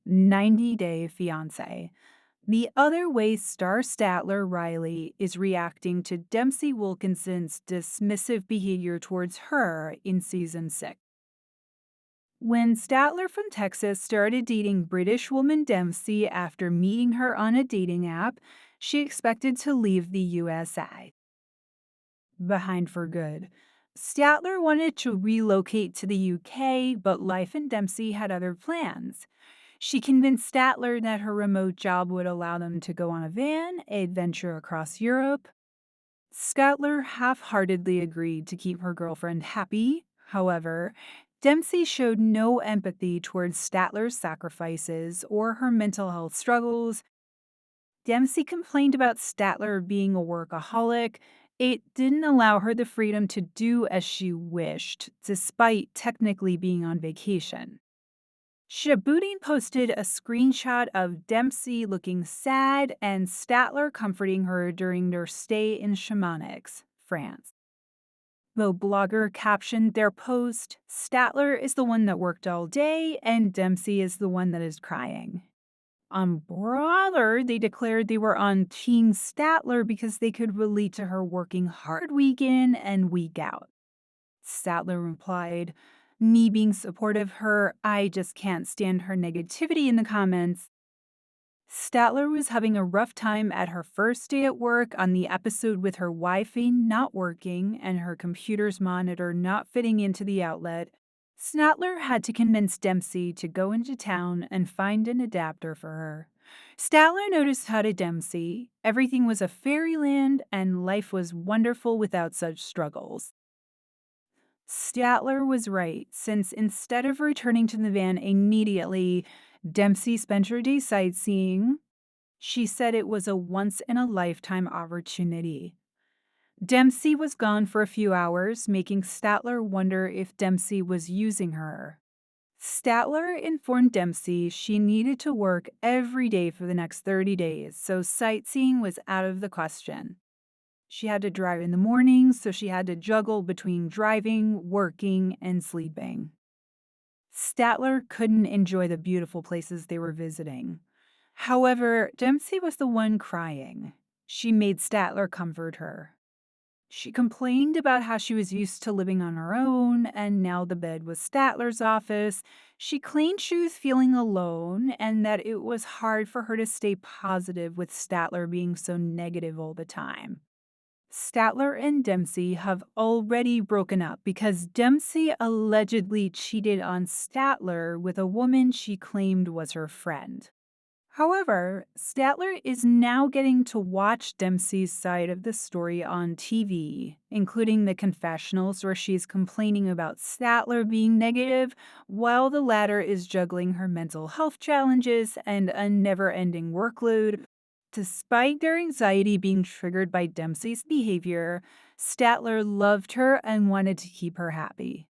90-Day Fiancé. The other way star Statler Riley is reacting to Dempsey Wilkinson's dismissive behavior towards her in season 6. When Statler from Texas started dating British woman Dempsey after meeting her on a dating app, she expected to leave the USA behind for good. Statler wanted to relocate to the UK, but life in Dempsey had other plans. She convinced Statler that her remote job would allow them to go on a van, adventure across Europe. Statler half heartedly agreed to keep her girlfriend happy. However, Dempsey showed no empathy towards Statler's sacrifices or her mental health struggles. Dempsey complained about Statler being a workaholic. It didn't allow her the freedom to do as she wished, despite technically being on vacation. Shabutin posted a screenshot of Dempsey looking sad and Statler comforting her during their stay in Chamonix, France. The blogger captioned their post, "Statler is the one that worked all day, and Dempsey is the one that is crying." On Brother, they declared they were on Team Statler because they could relate to her working hard week in and week out. Statler replied, "Me being supportive of her, I just can't stand her negativity in the comments." Statler was having a rough time at her first day at work on the episode with her Wi-Fi not working and her computer's monitor not fitting into the outlet. Statler had to convince Dempsey to go into town and find an adapter for her. Statler noticed how to Dempsey, everything was a fairyland and life was wonderful without such struggles. Statler was right, since instead of returning to the van immediately, Dempsey spent her day sightseeing. She said it was a once-in-a-lifetime opportunity. Dempsey was gone for a few hours, making Statler wonder if Dempsey was using her. Statler informed Dempsey she needed to work every day for the next 30 days, so sightseeing was out of the question. She had to drive in the morning, so she had to juggle between driving, working, and sleeping. Statler couldn't enjoy the beautiful places they were visiting. However, Dempsey was the one crying. She made Statler comfort her. She complained about how she was used to living on her own, and now the bed was Statler's office. She claimed she was feeling alone and that it was hard for her to stay positive with Statler being so negative all the time. Statler and Dempsey have already broken up because Dempsey allegedly cheated on Statler with a woman she claimed was her friend. However, Statler is now getting to watch Dempsey's side of the story on TV, including the confessionals where she's complaining about Statler being negative, while the latter is juggling her mental health challenges and a never-ending workload. Despite their anxiety being triggered by Dempsey's behavior, Statler loved her and wanted to keep her happy.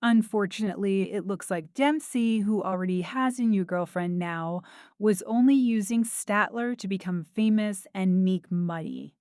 Unfortunately, it looks like Dempsey, who already has a new girlfriend now, was only using Statler to become famous and make money.